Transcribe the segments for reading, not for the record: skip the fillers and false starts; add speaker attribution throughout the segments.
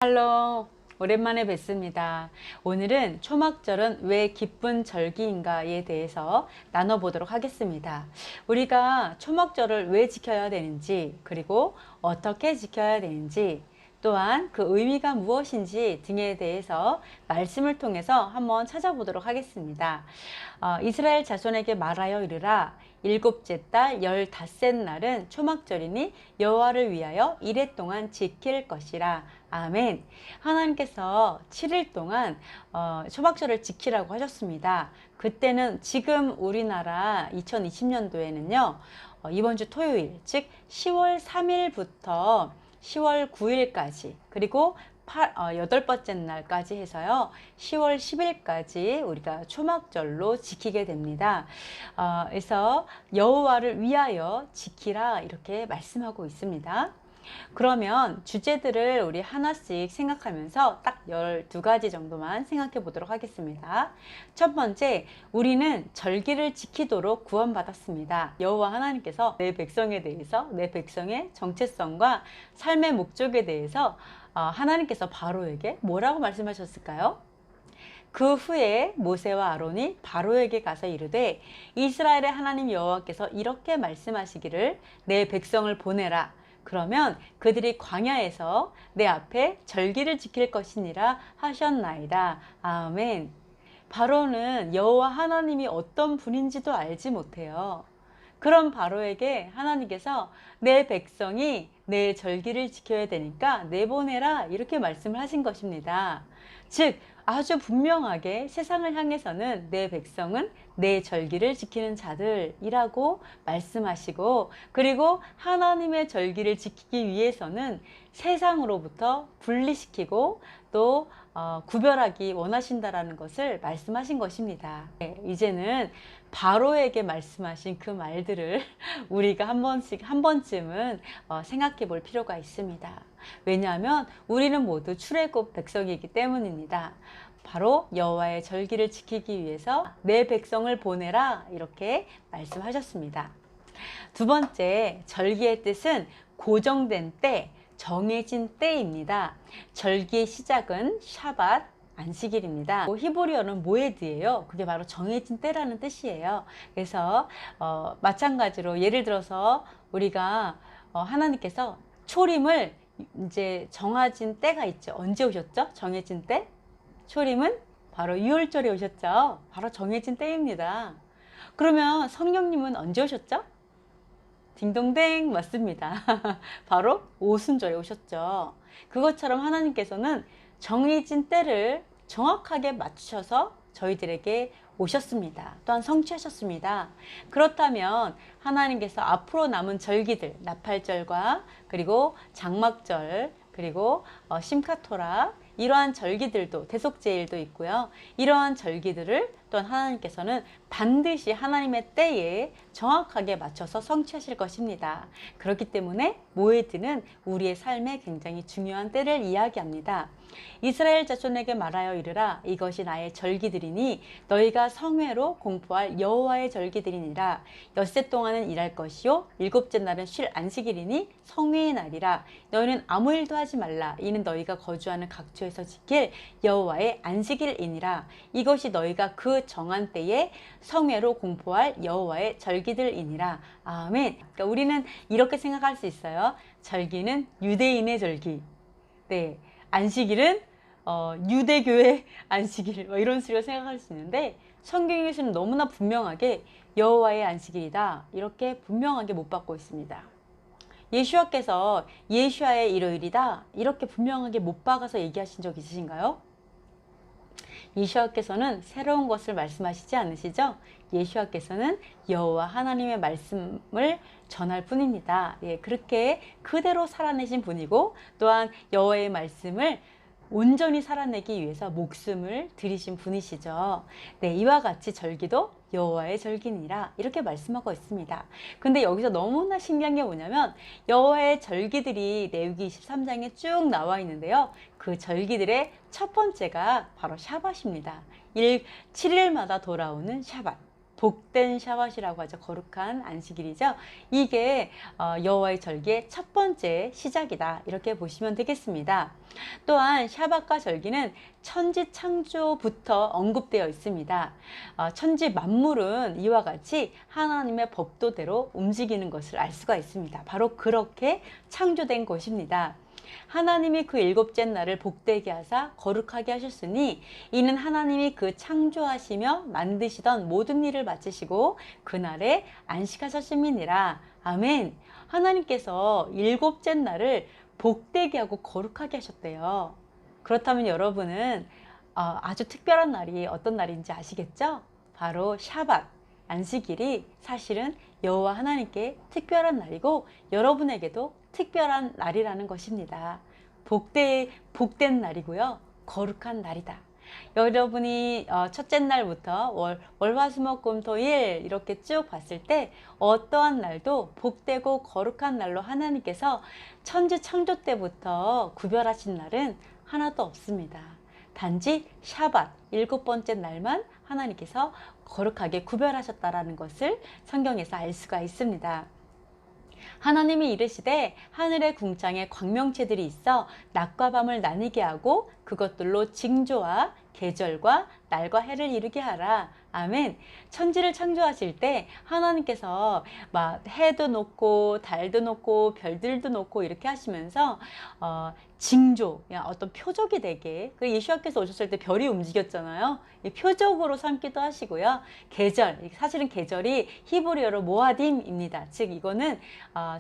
Speaker 1: 할로, 오랜만에 뵙습니다. 오늘은 초막절은 왜 기쁜 절기인가에 대해서 나눠보도록 하겠습니다. 우리가 초막절을 왜 지켜야 되는지, 그리고 어떻게 지켜야 되는지, 또한 그 의미가 무엇인지 등에 대해서 말씀을 통해서 한번 찾아보도록 하겠습니다. 이스라엘 자손에게 말하여 이르라. 일곱째 달 15셋 날은 초막절이니 여호와를 위하여 이레 동안 지킬 것이라. 아멘. 하나님께서 7일 동안 초막절을 지키라고 하셨습니다. 그때는 지금 우리나라 2020년도에는요 이번 주 토요일 즉 10월 3일부터 10월 9일까지 그리고 8번째 날까지 해서요 10월 10일까지 우리가 초막절로 지키게 됩니다. 그래서 여호와를 위하여 지키라 이렇게 말씀하고 있습니다. 그러면 주제들을 우리 하나씩 생각하면서 딱 12가지 정도만 생각해 보도록 하겠습니다. 첫 번째, 우리는 절기를 지키도록 구원받았습니다. 여호와 하나님께서 내 백성에 대해서, 내 백성의 정체성과 삶의 목적에 대해서 하나님께서 바로에게 뭐라고 말씀하셨을까요? 그 후에 모세와 아론이 바로에게 가서 이르되 이스라엘의 하나님 여호와께서 이렇게 말씀하시기를 내 백성을 보내라. 그러면 그들이 광야에서 내 앞에 절기를 지킬 것이니라 하셨나이다. 아멘. 바로는 여호와 하나님이 어떤 분인지도 알지 못해요. 그럼 바로에게 하나님께서 내 백성이 내 절기를 지켜야 되니까 내보내라 이렇게 말씀을 하신 것입니다. 즉 아주 분명하게 세상을 향해서는 내 백성은 내 절기를 지키는 자들이라고 말씀하시고, 그리고 하나님의 절기를 지키기 위해서는 세상으로부터 분리시키고 또 구별하기 원하신다라는 것을 말씀하신 것입니다. 이제는 바로에게 말씀하신 그 말들을 우리가 한 번쯤은 생각해 볼 필요가 있습니다. 왜냐하면 우리는 모두 출애굽 백성이기 때문입니다. 바로 여호와의 절기를 지키기 위해서 내 백성을 보내라 이렇게 말씀하셨습니다. 두 번째, 절기의 뜻은 고정된 때, 정해진 때입니다. 절기의 시작은 샤밧, 안식일입니다. 히브리어는 모에드예요. 그게 바로 정해진 때라는 뜻이에요. 그래서 마찬가지로 예를 들어서 우리가 하나님께서 초림을 이제 정해진 때가 있죠. 언제 오셨죠? 정해진 때? 초림은 바로 6월절에 오셨죠. 바로 정해진 때입니다. 그러면 성령님은 언제 오셨죠? 딩동댕 맞습니다. 바로 오순절에 오셨죠. 그것처럼 하나님께서는 정해진 때를 정확하게 맞추셔서 저희들에게 오셨습니다. 또한 성취하셨습니다. 그렇다면 하나님께서 앞으로 남은 절기들, 나팔절과 그리고 장막절, 그리고 심카토라 이러한 절기들도 대속제일도 있고요. 이러한 절기들을 또한 하나님께서는 반드시 하나님의 때에 정확하게 맞춰서 성취하실 것입니다. 그렇기 때문에 모에드는 우리의 삶에 굉장히 중요한 때를 이야기합니다. 이스라엘 자손에게 말하여 이르라. 이것이 나의 절기들이니 너희가 성회로 공포할 여호와의 절기들이니라. 엿새 동안은 일할 것이요 일곱째 날은 쉴 안식일이니 성회의 날이라. 너희는 아무 일도 하지 말라. 이는 너희가 거주하는 각처에서 지킬 여호와의 안식일이니라. 이것이 너희가 그 정한 때에 성회로 공포할 여호와의 절기들이니라. 아멘. 그러니까 우리는 이렇게 생각할 수 있어요. 절기는 유대인의 절기. 네. 안식일은 유대교의 안식일 이런 식으로 생각할 수 있는데 성경에서는 너무나 분명하게 여호와의 안식일이다 이렇게 분명하게 못 받고 있습니다. 예수와께서 예수와의 일요일이다 이렇게 분명하게 못 박아서 얘기하신 적 있으신가요? 예수와께서는 새로운 것을 말씀하시지 않으시죠? 예수와께서는 여호와 하나님의 말씀을 전할 뿐입니다. 예, 그렇게 그대로 살아내신 분이고 또한 여호와의 말씀을 온전히 살아내기 위해서 목숨을 들이신 분이시죠. 네, 이와 같이 절기도 여호와의 절기니라 이렇게 말씀하고 있습니다. 근데 여기서 너무나 신기한 게 뭐냐면 여호와의 절기들이 레위기 23장에 쭉 나와 있는데요. 그 절기들의 첫 번째가 바로 샤밧입니다. 7일마다 돌아오는 샤밧. 복된 샤밧이라고 하죠. 거룩한 안식일이죠. 이게 여호와의 절기의 첫 번째 시작이다. 이렇게 보시면 되겠습니다. 또한 샤밧과 절기는 천지 창조부터 언급되어 있습니다. 천지 만물은 이와 같이 하나님의 법도대로 움직이는 것을 알 수가 있습니다. 바로 그렇게 창조된 것입니다. 하나님이 그 일곱째 날을 복되게 하사 거룩하게 하셨으니 이는 하나님이 그 창조하시며 만드시던 모든 일을 마치시고 그날에 안식하셨음이니라. 아멘. 하나님께서 일곱째 날을 복되게 하고 거룩하게 하셨대요. 그렇다면 여러분은 아주 특별한 날이 어떤 날인지 아시겠죠? 바로 샤밧, 안식일이 사실은 여호와 하나님께 특별한 날이고 여러분에게도 특별한 날이라는 것입니다. 복된 날이고요. 거룩한 날이다. 여러분이 첫째 날부터 월화수목금토일 이렇게 쭉 봤을 때 어떠한 날도 복되고 거룩한 날로 하나님께서 천지 창조 때부터 구별하신 날은 하나도 없습니다. 단지 샤밧 일곱 번째 날만 하나님께서 거룩하게 구별하셨다라는 것을 성경에서 알 수가 있습니다. 하나님이 이르시되 하늘의 궁창에 광명체들이 있어 낮과 밤을 나뉘게 하고 그것들로 징조와 계절과 날과 해를 이루게 하라. 아멘. 천지를 창조하실 때 하나님께서 막 해도 놓고 달도 놓고 별들도 놓고 이렇게 하시면서 징조, 어떤 표적이 되게, 그 예수님께서 오셨을 때 별이 움직였잖아요. 이 표적으로 삼기도 하시고요. 계절, 사실은 계절이 히브리어로 모아딤입니다. 즉 이거는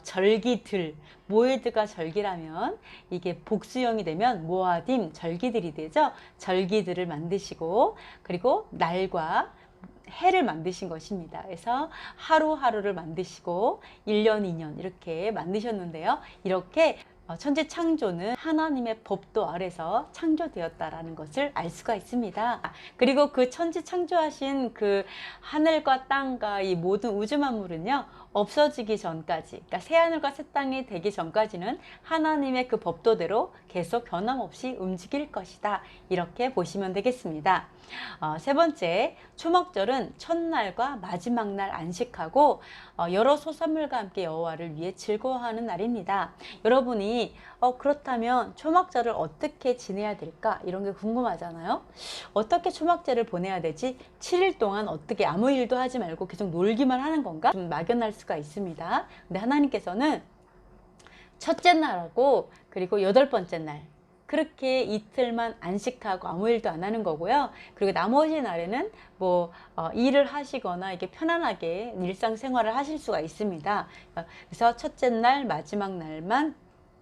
Speaker 1: 절기들, 모에드가 절기라면 이게 복수형이 되면 모아딤, 절기들이 되죠. 절기들을 만드시고 그리고 날과 해를 만드신 것입니다. 그래서 하루하루를 만드시고 1년, 2년 이렇게 만드셨는데요. 이렇게 천지 창조는 하나님의 법도 아래서 창조되었다라는 것을 알 수가 있습니다. 그리고 그 천지 창조하신 그 하늘과 땅과 이 모든 우주 만물은요, 없어지기 전까지, 그러니까 새하늘과 새 땅이 되기 전까지는 하나님의 그 법도대로 계속 변함없이 움직일 것이다. 이렇게 보시면 되겠습니다. 세 번째, 초막절은 첫날과 마지막 날 안식하고 여러 소산물과 함께 여호와를 위해 즐거워하는 날입니다. 여러분이 그렇다면 초막절을 어떻게 지내야 될까? 이런 게 궁금하잖아요. 어떻게 초막절을 보내야 되지? 7일 동안 어떻게 아무 일도 하지 말고 계속 놀기만 하는 건가? 좀 막연할 수가 있습니다. 근데 하나님께서는 첫째 날하고 그리고 여덟 번째 날 그렇게 이틀만 안식하고 아무 일도 안 하는 거고요. 그리고 나머지 날에는 일을 하시거나 이게 편안하게 일상생활을 하실 수가 있습니다. 그래서 첫째 날, 마지막 날만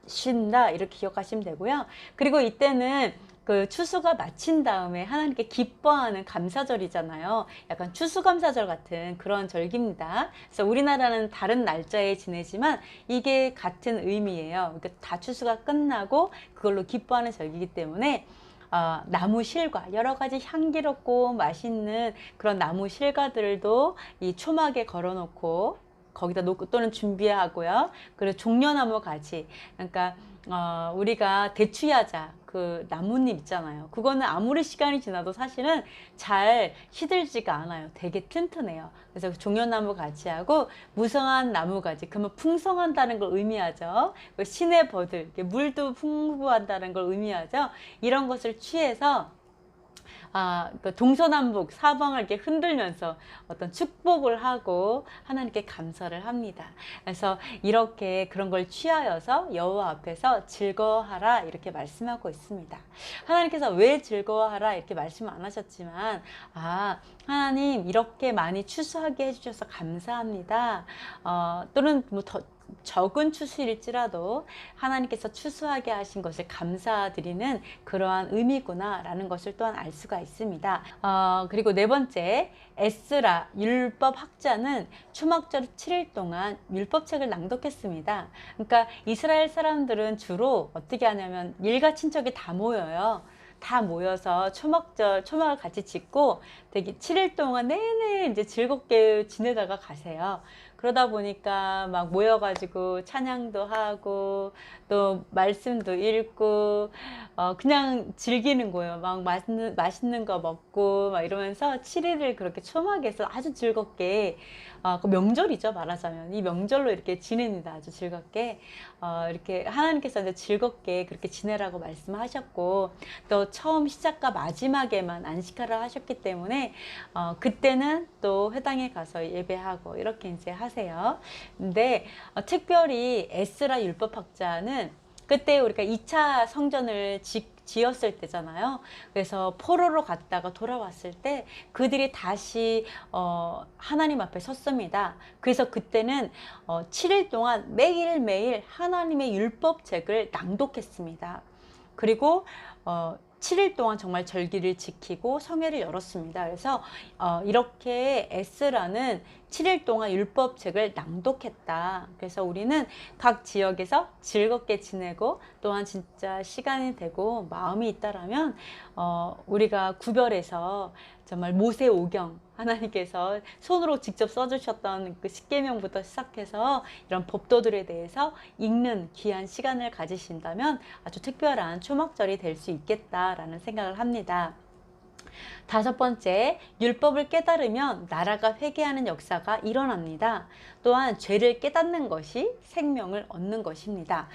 Speaker 1: 쉰다 이렇게 기억하시면 되고요. 그리고 이때는 그 추수가 마친 다음에 하나님께 기뻐하는 감사절이잖아요. 약간 추수감사절 같은 그런 절기입니다. 그래서 우리나라는 다른 날짜에 지내지만 이게 같은 의미예요. 그러니까 다 추수가 끝나고 그걸로 기뻐하는 절기이기 때문에 나무 실과 여러 가지 향기롭고 맛있는 그런 나무 실과들도 이 초막에 걸어놓고 거기다 놓고 또는 준비하고요. 그리고 종려나무 가지, 그러니까 우리가 대추야자 그 나뭇잎 있잖아요. 그거는 아무리 시간이 지나도 사실은 잘 시들지가 않아요. 되게 튼튼해요. 그래서 종려나무 가지하고 무성한 나무 가지, 그러면 풍성한다는 걸 의미하죠. 신의 버들, 물도 풍부한다는 걸 의미하죠. 이런 것을 취해서 그 동서남북 사방을 이렇게 흔들면서 어떤 축복을 하고 하나님께 감사를 합니다. 그래서 이렇게 그런 걸 취하여서 여호와 앞에서 즐거워하라 이렇게 말씀하고 있습니다. 하나님께서 왜 즐거워하라 이렇게 말씀 안 하셨지만 하나님 이렇게 많이 추수하게 해주셔서 감사합니다. 또는 더 적은 추수일지라도 하나님께서 추수하게 하신 것을 감사드리는 그러한 의미구나 라는 것을 또한 알 수가 있습니다. 그리고 네 번째, 에스라 율법 학자는 초막절 7일 동안 율법책을 낭독했습니다. 그러니까 이스라엘 사람들은 주로 어떻게 하냐면 일가 친척이 다 모여요. 다 모여서 초막을 같이 짓고 되게 7일 동안 내내 이제 즐겁게 지내다가 가세요. 그러다 보니까 막 모여가지고 찬양도 하고 또 말씀도 읽고 그냥 즐기는 거예요. 막 맛있는 거 먹고 막 이러면서 7일을 그렇게 초막에서 아주 즐겁게 그 명절이죠, 말하자면. 이 명절로 이렇게 지냅니다. 아주 즐겁게. 이렇게 하나님께서 이제 즐겁게 그렇게 지내라고 말씀하셨고, 또 처음 시작과 마지막에만 안식하라 하셨기 때문에, 그때는 또 회당에 가서 예배하고, 이렇게 이제 하세요. 근데, 특별히 에스라 율법학자는 그때 우리가 2차 성전을 지었을 때잖아요. 그래서 포로로 갔다가 돌아왔을 때 그들이 다시 하나님 앞에 섰습니다. 그래서 그때는 7일 동안 매일매일 하나님의 율법책을 낭독했습니다. 그리고 7일 동안 정말 절기를 지키고 성회를 열었습니다. 그래서 이렇게 에스라는 7일 동안 율법책을 낭독했다. 그래서 우리는 각 지역에서 즐겁게 지내고 또한 진짜 시간이 되고 마음이 있다라면 우리가 구별해서 정말 모세오경, 하나님께서 손으로 직접 써주셨던 그 십계명부터 시작해서 이런 법도들에 대해서 읽는 귀한 시간을 가지신다면 아주 특별한 초막절이 될 수 있겠다라는 생각을 합니다. 다섯 번째, 율법을 깨달으면 나라가 회개하는 역사가 일어납니다. 또한 죄를 깨닫는 것이 생명을 얻는 것입니다.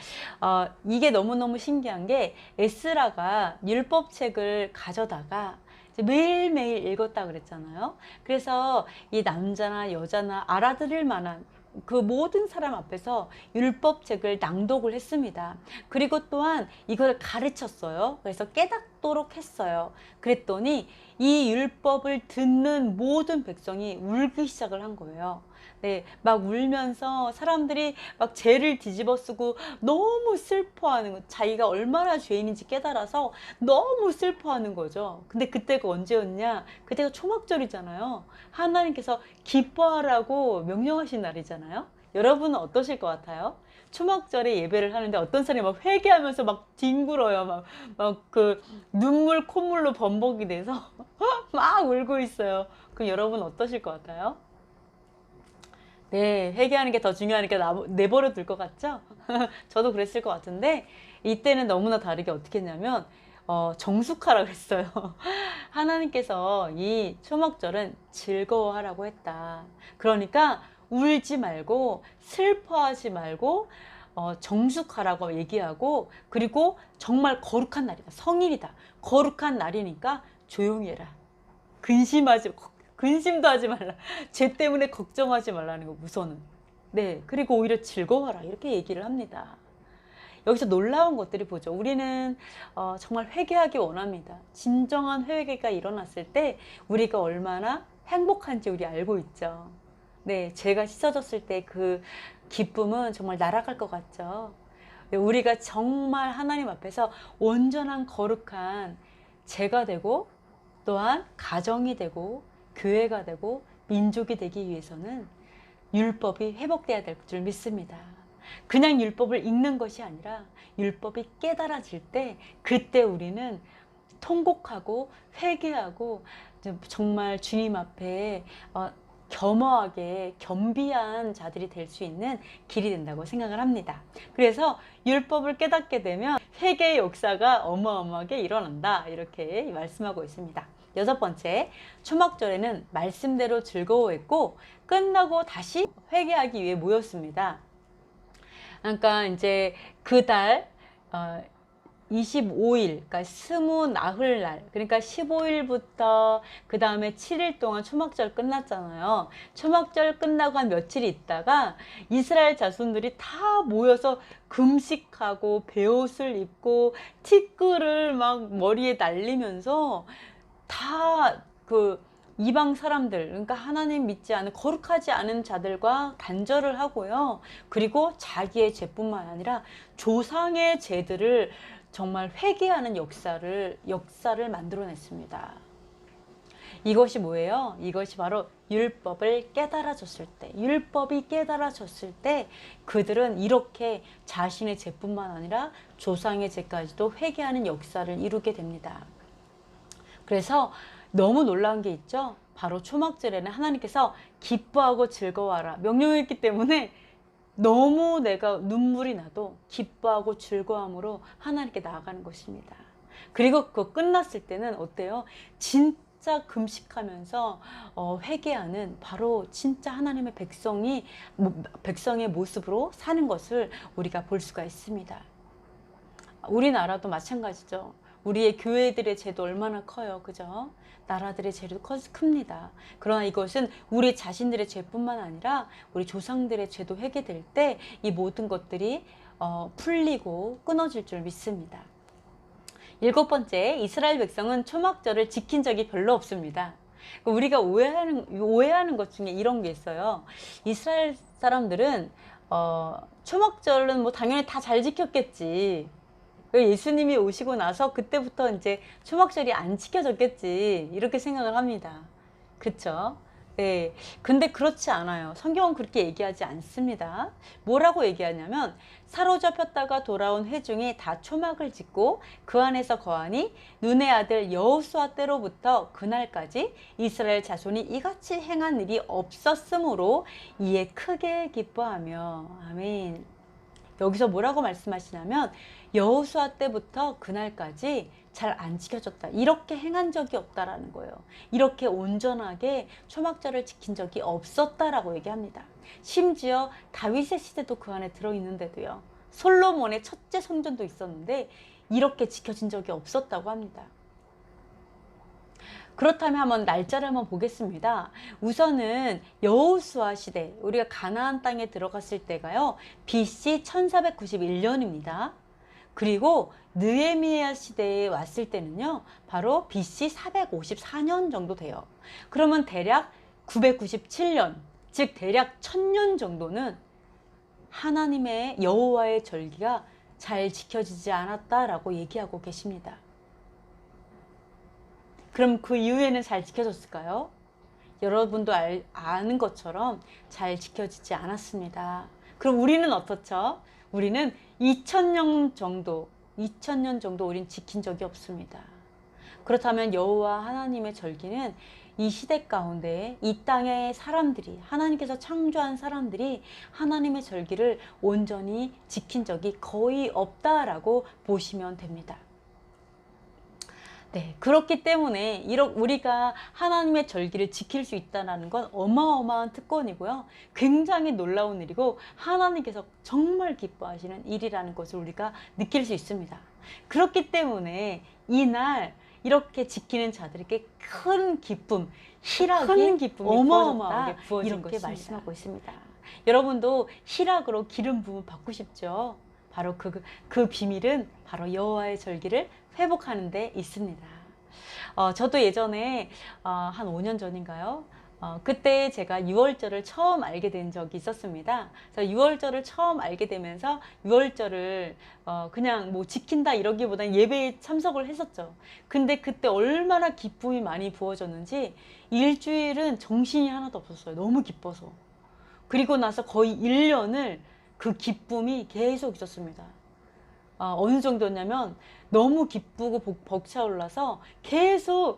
Speaker 1: 이게 너무너무 신기한 게 에스라가 율법책을 가져다가 매일매일 읽었다 그랬잖아요. 그래서 이 남자나 여자나 알아들을 만한 그 모든 사람 앞에서 율법책을 낭독을 했습니다. 그리고 또한 이걸 가르쳤어요. 그래서 깨닫도록 했어요. 그랬더니 이 율법을 듣는 모든 백성이 울기 시작을 한 거예요. 네, 막 울면서 사람들이 막 죄를 뒤집어 쓰고 너무 슬퍼하는 거, 자기가 얼마나 죄인인지 깨달아서 너무 슬퍼하는 거죠. 근데 그때가 언제였냐? 그때가 초막절이잖아요. 하나님께서 기뻐하라고 명령하신 날이잖아요. 여러분은 어떠실 것 같아요? 초막절에 예배를 하는데 어떤 사람이 막 회개하면서 막 뒹굴어요. 막 그 눈물 콧물로 범벅이 돼서 막 울고 있어요. 그럼 여러분 어떠실 것 같아요? 네, 회개하는 게 더 중요하니까 내버려 둘 것 같죠? 저도 그랬을 것 같은데, 이때는 너무나 다르게 어떻게 했냐면, 정숙하라고 했어요. 하나님께서 이 초막절은 즐거워하라고 했다. 그러니까 울지 말고, 슬퍼하지 말고, 정숙하라고 얘기하고, 그리고 정말 거룩한 날이다. 성일이다. 거룩한 날이니까 조용히 해라. 근심도 하지 말라. 죄 때문에 걱정하지 말라는 거, 우선은. 네. 그리고 오히려 즐거워라. 이렇게 얘기를 합니다. 여기서 놀라운 것들이 보죠. 우리는 정말 회개하기 원합니다. 진정한 회개가 일어났을 때 우리가 얼마나 행복한지 우리 알고 있죠. 네. 죄가 씻어졌을 때 그 기쁨은 정말 날아갈 것 같죠. 우리가 정말 하나님 앞에서 온전한 거룩한 제가 되고 또한 가정이 되고 교회가 되고 민족이 되기 위해서는 율법이 회복돼야 될 줄 믿습니다. 그냥 율법을 읽는 것이 아니라 율법이 깨달아질 때 그때 우리는 통곡하고 회개하고 정말 주님 앞에 겸허하게 겸비한 자들이 될 수 있는 길이 된다고 생각을 합니다. 그래서 율법을 깨닫게 되면 회개의 역사가 어마어마하게 일어난다, 이렇게 말씀하고 있습니다. 여섯 번째, 초막절에는 말씀대로 즐거워했고 끝나고 다시 회개하기 위해 모였습니다. 그러니까 이제 그달 25일, 그러니까 스무 나흘날, 그러니까 15일부터 그 다음에 7일 동안 초막절 끝났잖아요. 초막절 끝나고 한 며칠 있다가 이스라엘 자손들이 다 모여서 금식하고 베옷을 입고 티끌을 막 머리에 날리면서 다 그 이방 사람들, 그러니까 하나님 믿지 않은 거룩하지 않은 자들과 단절을 하고요. 그리고 자기의 죄뿐만 아니라 조상의 죄들을 정말 회개하는 역사를 만들어냈습니다. 이것이 뭐예요? 이것이 바로 율법을 깨달아졌을 때, 율법이 깨달아졌을 때 그들은 이렇게 자신의 죄뿐만 아니라 조상의 죄까지도 회개하는 역사를 이루게 됩니다. 그래서 너무 놀라운 게 있죠. 바로 초막절에는 하나님께서 기뻐하고 즐거워하라 명령했기 때문에 너무 내가 눈물이 나도 기뻐하고 즐거움으로 하나님께 나아가는 것입니다. 그리고 그거 끝났을 때는 어때요? 진짜 금식하면서 회개하는 바로 진짜 하나님의 백성의 모습으로 사는 것을 우리가 볼 수가 있습니다. 우리나라도 마찬가지죠. 우리의 교회들의 죄도 얼마나 커요. 그죠? 나라들의 죄도 큽니다. 그러나 이것은 우리 자신들의 죄뿐만 아니라 우리 조상들의 죄도 회개될 때 이 모든 것들이 풀리고 끊어질 줄 믿습니다. 7번째, 이스라엘 백성은 초막절을 지킨 적이 별로 없습니다. 우리가 오해하는 것 중에 이런 게 있어요. 이스라엘 사람들은 초막절은 뭐 당연히 다 잘 지켰겠지. 예수님이 오시고 나서 그때부터 이제 초막절이 안 지켜졌겠지 이렇게 생각을 합니다. 그렇죠? 네. 근데 그렇지 않아요. 성경은 그렇게 얘기하지 않습니다. 뭐라고 얘기하냐면 사로잡혔다가 돌아온 회중이 다 초막을 짓고 그 안에서 거하니 눈의 아들 여호수아 때로부터 그날까지 이스라엘 자손이 이같이 행한 일이 없었으므로 이에 크게 기뻐하며. 아멘. 여기서 뭐라고 말씀하시냐면 여호수아 때부터 그날까지 잘 안 지켜졌다. 이렇게 행한 적이 없다라는 거예요. 이렇게 온전하게 초막절을 지킨 적이 없었다라고 얘기합니다. 심지어 다윗의 시대도 그 안에 들어있는데도요. 솔로몬의 첫째 성전도 있었는데 이렇게 지켜진 적이 없었다고 합니다. 그렇다면 한번 날짜를 한번 보겠습니다. 우선은 여호수아 시대, 우리가 가나안 땅에 들어갔을 때가요, BC 1491년입니다. 그리고 느헤미야 시대에 왔을 때는요, 바로 BC 454년 정도 돼요. 그러면 대략 997년, 즉 대략 1000년 정도는 하나님의 여호와의 절기가 잘 지켜지지 않았다라고 얘기하고 계십니다. 그럼 그 이후에는 잘 지켜졌을까요? 여러분도 아는 것처럼 잘 지켜지지 않았습니다. 그럼 우리는 어떻죠? 우리는 2000년 정도 우린 지킨 적이 없습니다. 그렇다면 여호와 하나님의 절기는 이 시대 가운데 이 땅의 사람들이, 하나님께서 창조한 사람들이 하나님의 절기를 온전히 지킨 적이 거의 없다라고 보시면 됩니다. 네, 그렇기 때문에 우리가 하나님의 절기를 지킬 수 있다는 건 어마어마한 특권이고요. 굉장히 놀라운 일이고 하나님께서 정말 기뻐하시는 일이라는 것을 우리가 느낄 수 있습니다. 그렇기 때문에 이날 이렇게 지키는 자들에게 큰 기쁨, 희락이 어마어마하게 부어진 이렇게 것입니다. 말씀하고 있습니다. 여러분도 희락으로 기름 부음 받고 싶죠? 바로 그 비밀은 바로 여호와의 절기를 회복하는 데 있습니다. 저도 예전에 한 5년 전인가요? 그때 제가 유월절을 처음 알게 된 적이 있었습니다. 그래서 유월절을 처음 알게 되면서 유월절을 그냥 뭐 지킨다 이러기보다는 예배에 참석을 했었죠. 근데 그때 얼마나 기쁨이 많이 부어졌는지 일주일은 정신이 하나도 없었어요. 너무 기뻐서. 그리고 나서 거의 1년을 그 기쁨이 계속 있었습니다. 어느 정도였냐면 너무 기쁘고 벅차올라서 계속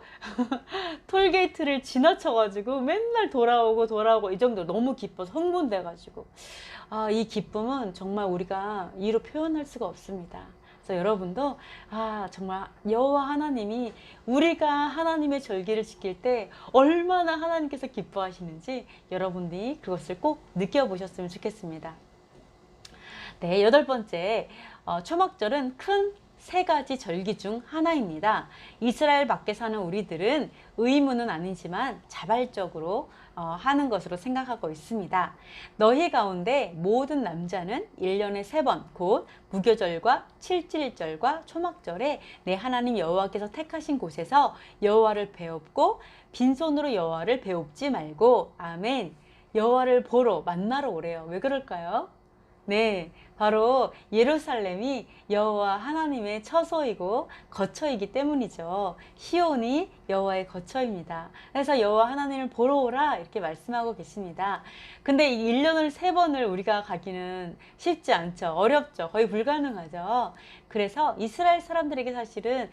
Speaker 1: 톨게이트를 지나쳐가지고 맨날 돌아오고 이 정도 너무 기뻐서 흥분돼가지고 이 기쁨은 정말 우리가 이로 표현할 수가 없습니다. 그래서 여러분도 정말 여호와 하나님이 우리가 하나님의 절기를 지킬 때 얼마나 하나님께서 기뻐하시는지 여러분들이 그것을 꼭 느껴보셨으면 좋겠습니다. 네, 8번째, 초막절은 큰 3가지 절기 중 하나입니다. 이스라엘 밖에 사는 우리들은 의무는 아니지만 자발적으로 하는 것으로 생각하고 있습니다. 너희 가운데 모든 남자는 1년에 3번 곧 무교절과 칠칠절과 초막절에 내 하나님 여호와께서 택하신 곳에서 여호와를 배웁고 빈손으로 여호와를 배웁지 말고. 아멘. 여호와를 보러 만나러 오래요. 왜 그럴까요? 네, 바로 예루살렘이 여호와 하나님의 처소이고 거처이기 때문이죠. 시온이 여호와의 거처입니다. 그래서 여호와 하나님을 보러 오라 이렇게 말씀하고 계십니다. 근데 이 1년을 3번을 우리가 가기는 쉽지 않죠. 어렵죠. 거의 불가능하죠. 그래서 이스라엘 사람들에게 사실은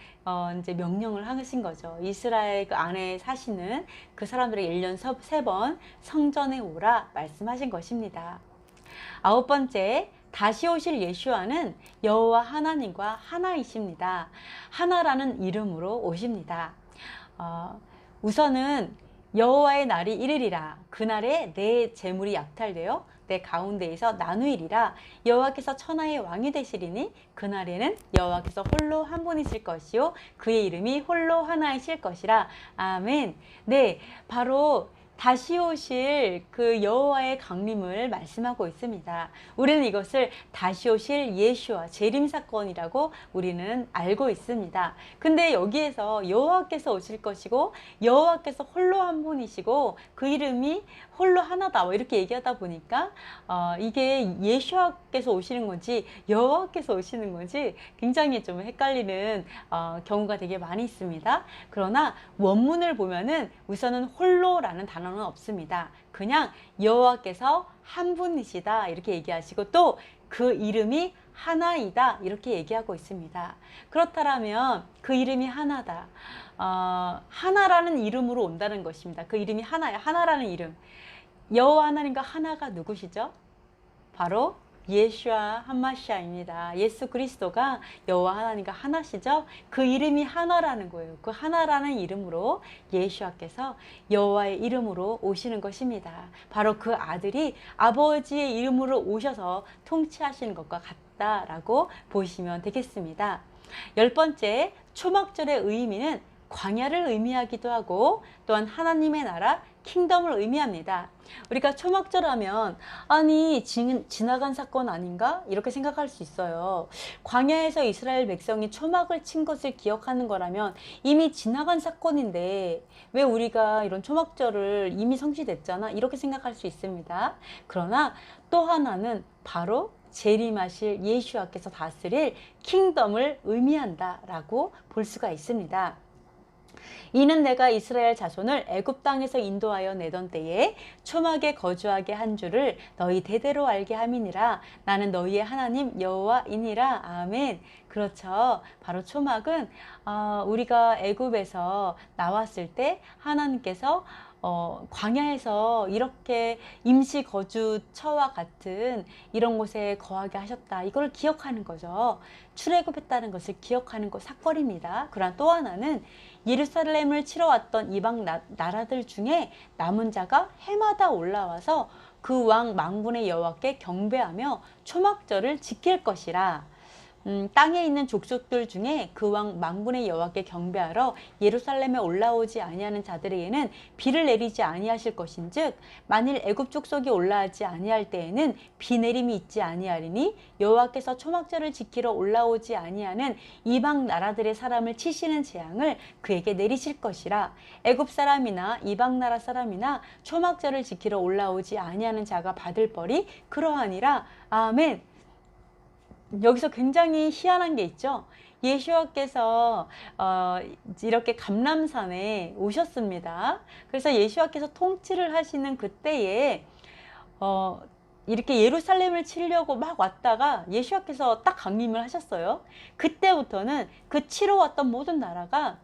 Speaker 1: 이제 명령을 하신 거죠. 이스라엘 그 안에 사시는 그 사람들에게 1년 3번 성전에 오라 말씀하신 것입니다. 9번째, 다시 오실 예수와는 여호와 하나님과 하나이십니다. 하나라는 이름으로 오십니다. 우선은 여호와의 날이 이르리라. 그날에 내 재물이 약탈되어 내 가운데에서 나누이리라. 여호와께서 천하의 왕이 되시리니 그날에는 여호와께서 홀로 한 분이실 것이요 그의 이름이 홀로 하나이실 것이라. 아멘. 네, 바로 다시 오실 그 여호와의 강림을 말씀하고 있습니다. 우리는 이것을 다시 오실 예수와 재림 사건이라고 우리는 알고 있습니다. 근데 여기에서 여호와께서 오실 것이고 여호와께서 홀로 한 분이시고 그 이름이 홀로 하나다 이렇게 얘기하다 보니까 이게 예수와께서 오시는 건지 여호와께서 오시는 건지 굉장히 좀 헷갈리는 경우가 되게 많이 있습니다. 그러나 원문을 보면은 우선은 홀로라는 단어는 없습니다. 그냥 여호와께서 한 분이시다 이렇게 얘기하시고 또 그 이름이 하나이다 이렇게 얘기하고 있습니다. 그렇다면 그 이름이 하나다. 하나라는 이름으로 온다는 것입니다. 그 이름이 하나야. 하나라는 이름. 여호와 하나님과 하나가 누구시죠? 바로 예수와 한마시아입니다. 예수 그리스도가 여호와 하나님과 하나시죠. 그 이름이 하나라는 거예요. 그 하나라는 이름으로 예수와께서 여호와의 이름으로 오시는 것입니다. 바로 그 아들이 아버지의 이름으로 오셔서 통치하시는 것과 같다라고 보시면 되겠습니다. 10번째, 초막절의 의미는 광야를 의미하기도 하고 또한 하나님의 나라 킹덤을 의미합니다. 우리가 초막절 하면 아니 지나간 사건 아닌가? 이렇게 생각할 수 있어요. 광야에서 이스라엘 백성이 초막을 친 것을 기억하는 거라면 이미 지나간 사건인데 왜 우리가 이런 초막절을 이미 성취됐잖아? 이렇게 생각할 수 있습니다. 그러나 또 하나는 바로 재림하실 예수와께서 다스릴 킹덤을 의미한다라고 볼 수가 있습니다. 이는 내가 이스라엘 자손을 애굽 땅에서 인도하여 내던 때에 초막에 거주하게 한 줄을 너희 대대로 알게 함이니라. 나는 너희의 하나님 여호와이니라. 아멘. 그렇죠. 바로 초막은 우리가 애굽에서 나왔을 때 하나님께서 광야에서 이렇게 임시 거주처와 같은 이런 곳에 거하게 하셨다. 이걸 기억하는 거죠. 출애굽했다는 것을 기억하는 사건입니다. 그러나 또 하나는 예루살렘을 치러 왔던 이방 나라들 중에 남은 자가 해마다 올라와서 그 왕 망군의 여호와께 경배하며 초막절을 지킬 것이라. 땅에 있는 족속들 중에 그 왕 망군의 여호와께 경배하러 예루살렘에 올라오지 아니하는 자들에게는 비를 내리지 아니하실 것인즉 만일 애굽 족속이 올라오지 아니할 때에는 비 내림이 있지 아니하리니 여호와께서 초막절을 지키러 올라오지 아니하는 이방 나라들의 사람을 치시는 재앙을 그에게 내리실 것이라. 애굽 사람이나 이방 나라 사람이나 초막절을 지키러 올라오지 아니하는 자가 받을 벌이 그러하니라. 아멘. 여기서 굉장히 희한한 게 있죠. 예수와께서 이렇게 감람산에 오셨습니다. 그래서 예수와께서 통치를 하시는 그때에 이렇게 예루살렘을 치려고 막 왔다가 예수와께서 딱 강림을 하셨어요. 그때부터는 그 치러 왔던 모든 나라가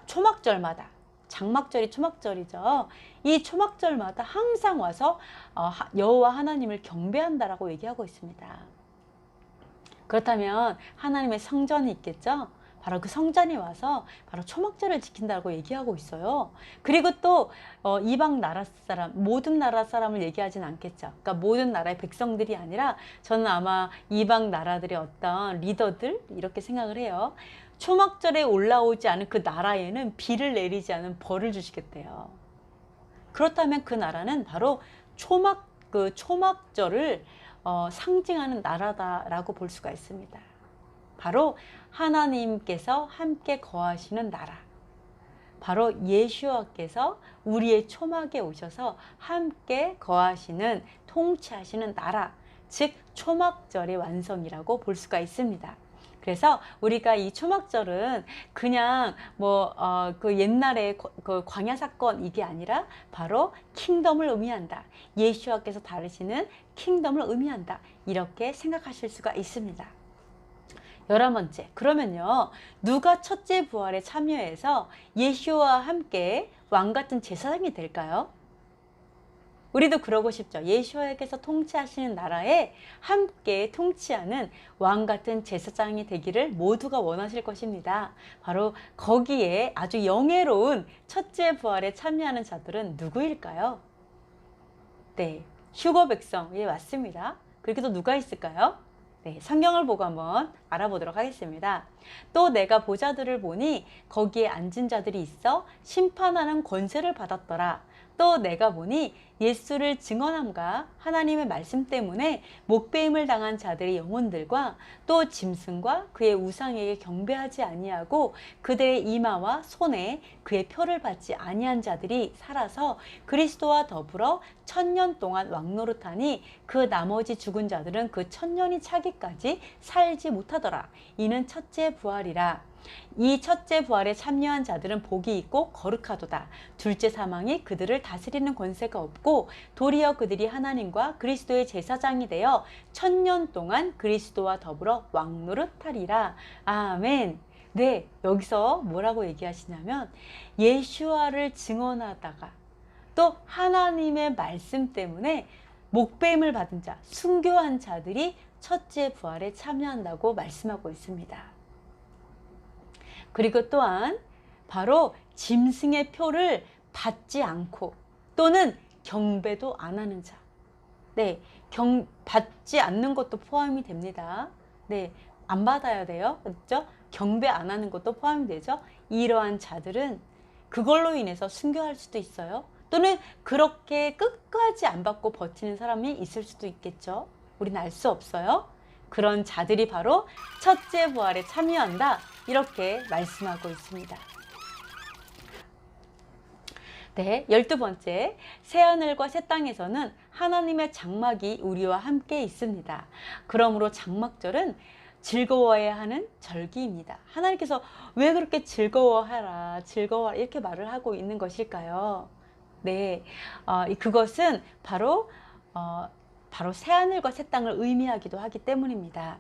Speaker 1: 초막절마다, 장막절이 초막절이죠. 이 초막절마다 항상 와서 여호와 하나님을 경배한다라고 얘기하고 있습니다. 그렇다면 하나님의 성전이 있겠죠? 바로 그 성전에 와서 바로 초막절을 지킨다고 얘기하고 있어요. 그리고 또 이방 나라 사람, 모든 나라 사람을 얘기하진 않겠죠. 그러니까 모든 나라의 백성들이 아니라 저는 아마 이방 나라들의 어떤 리더들 이렇게 생각을 해요. 초막절에 올라오지 않은 그 나라에는 비를 내리지 않은 벌을 주시겠대요. 그렇다면 그 나라는 바로 초막절을 상징하는 나라다라고 볼 수가 있습니다. 바로 하나님께서 함께 거하시는 나라. 바로 예수와께서 우리의 초막에 오셔서 함께 거하시는, 통치하시는 나라. 즉 초막절의 완성이라고 볼 수가 있습니다. 그래서 우리가 이 초막절은 그냥 그 옛날에 그 광야 사건 이게 아니라 바로 킹덤을 의미한다. 예수와께서 다루시는 킹덤을 의미한다. 이렇게 생각하실 수가 있습니다. 11번째, 그러면요, 누가 첫째 부활에 참여해서 예수와 함께 왕같은 제사장이 될까요? 우리도 그러고 싶죠. 예수와께서 통치하시는 나라에 함께 통치하는 왕같은 제사장이 되기를 모두가 원하실 것입니다. 바로 거기에 아주 영예로운 첫째 부활에 참여하는 자들은 누구일까요? 네, 휴거 백성. 예, 맞습니다. 그리고 또 누가 있을까요? 네, 성경을 보고 한번 알아보도록 하겠습니다. 또 내가 보자들을 보니 거기에 앉은 자들이 있어 심판하는 권세를 받았더라. 또 내가 보니 예수를 증언함과 하나님의 말씀 때문에 목배임을 당한 자들의 영혼들과 또 짐승과 그의 우상에게 경배하지 아니하고 그들의 이마와 손에 그의 표를 받지 아니한 자들이 살아서 그리스도와 더불어 1000년 동안 왕노릇하니 그 나머지 죽은 자들은 그 1000년이 차기까지 살지 못하더라. 이는 첫째 부활이라. 이 첫째 부활에 참여한 자들은 복이 있고 거룩하도다. 둘째 사망이 그들을 다스리는 권세가 없고 도리어 그들이 하나님과 그리스도의 제사장이 되어 1000년 동안 그리스도와 더불어 왕노릇하리라. 아멘. 네, 여기서 뭐라고 얘기하시냐면 예수와를 증언하다가 또 하나님의 말씀 때문에 목배임을 받은 자, 순교한 자들이 첫째 부활에 참여한다고 말씀하고 있습니다. 그리고 또한 바로 짐승의 표를 받지 않고 또는 경배도 안 하는 자. 네, 받지 않는 것도 포함이 됩니다. 네, 안 받아야 돼요. 그렇죠? 경배 안 하는 것도 포함이 되죠. 이러한 자들은 그걸로 인해서 순교할 수도 있어요. 또는 그렇게 끝까지 안 받고 버티는 사람이 있을 수도 있겠죠. 우리는 알 수 없어요. 그런 자들이 바로 첫째 부활에 참여한다. 이렇게 말씀하고 있습니다. 네, 12번째, 새하늘과 새 땅에서는 하나님의 장막이 우리와 함께 있습니다. 그러므로 장막절은 즐거워해야 하는 절기입니다. 하나님께서 왜 그렇게 즐거워하라, 즐거워하라 이렇게 말을 하고 있는 것일까요? 네, 그것은 바로 새하늘과 새 땅을 의미하기도 하기 때문입니다.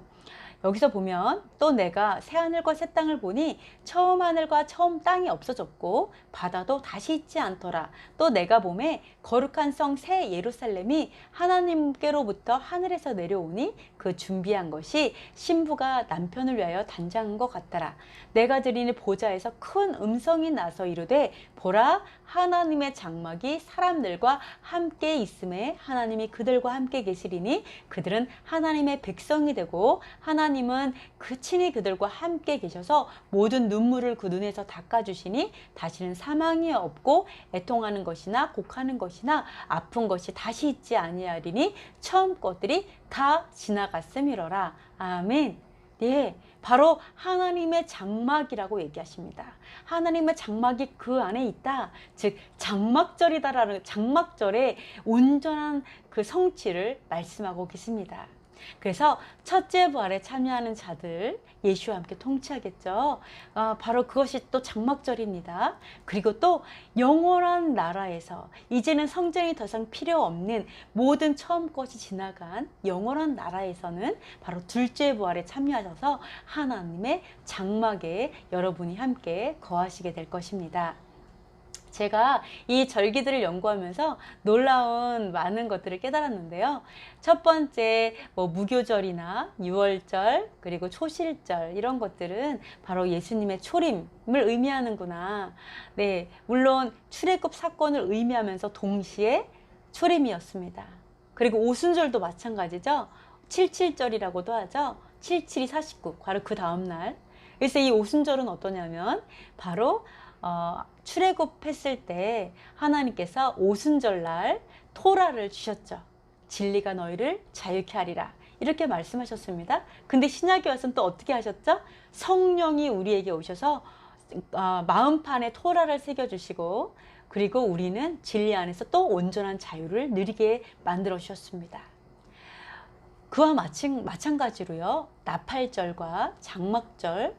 Speaker 1: 여기서 보면 또 내가 새하늘과 새 땅을 보니 처음 하늘과 처음 땅이 없어졌고 바다도 다시 있지 않더라. 또 내가 보매 거룩한 성 새 예루살렘이 하나님께로부터 하늘에서 내려오니 그 준비한 것이 신부가 남편을 위하여 단장한 것 같더라. 내가 들으니 보좌에서 큰 음성이 나서 이르되 보라, 하나님의 장막이 사람들과 함께 있음에 하나님이 그들과 함께 계시리니 그들은 하나님의 백성이 되고 하나님은 친히 그들과 함께 계셔서 모든 눈물을 그 눈에서 닦아주시니 다시는 사망이 없고 애통하는 것이나 곡하는 것이나 아픈 것이 다시 있지 아니하리니 처음 것들이 다 지나갔음이로라. 아멘. 네, 바로 하나님의 장막이라고 얘기하십니다. 하나님의 장막이 그 안에 있다. 즉 장막절이다라는, 장막절의 온전한 그 성취를 말씀하고 계십니다. 그래서 첫째 부활에 참여하는 자들 예수와 함께 통치하겠죠. 바로 그것이 또 장막절입니다. 그리고 또 영원한 나라에서 이제는 성전이 더 이상 필요 없는 모든 처음 것이 지나간 영원한 나라에서는 바로 둘째 부활에 참여하셔서 하나님의 장막에 여러분이 함께 거하시게 될 것입니다. 제가 이 절기들을 연구하면서 놀라운 많은 것들을 깨달았는데요. 첫 번째 무교절이나 유월절 그리고 초실절 이런 것들은 바로 예수님의 초림을 의미하는구나. 네, 물론 출애굽 사건을 의미하면서 동시에 초림이었습니다. 그리고 오순절도 마찬가지죠. 77절이라고도 하죠. 77이 49, 바로 그 다음날. 그래서 이 오순절은 어떠냐면 바로 출애굽했을 때 하나님께서 오순절날 토라를 주셨죠. 진리가 너희를 자유케 하리라 이렇게 말씀하셨습니다. 근데 신약에 와서는 또 어떻게 하셨죠? 성령이 우리에게 오셔서 마음판에 토라를 새겨주시고 그리고 우리는 진리 안에서 또 온전한 자유를 누리게 만들어 주셨습니다. 그와 마찬가지로요. 나팔절과 장막절,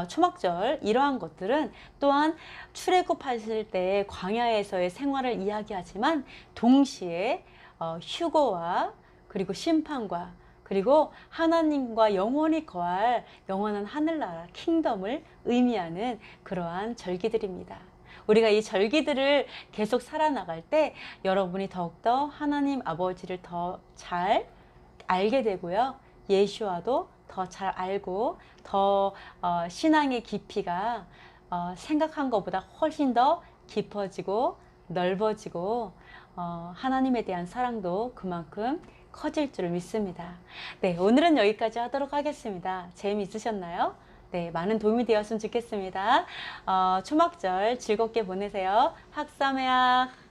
Speaker 1: 초막절 이러한 것들은 또한 출애굽하실 때 광야에서의 생활을 이야기하지만 동시에 휴거와 그리고 심판과 그리고 하나님과 영원히 거할 영원한 하늘나라 킹덤을 의미하는 그러한 절기들입니다. 우리가 이 절기들을 계속 살아나갈 때 여러분이 더욱더 하나님 아버지를 더 잘 알게 되고요. 예수와도 더 잘 알고 더 신앙의 깊이가 생각한 것보다 훨씬 더 깊어지고 넓어지고 하나님에 대한 사랑도 그만큼 커질 줄 믿습니다. 네, 오늘은 여기까지 하도록 하겠습니다. 재미있으셨나요? 네, 많은 도움이 되었으면 좋겠습니다. 초막절 즐겁게 보내세요. 학사메악.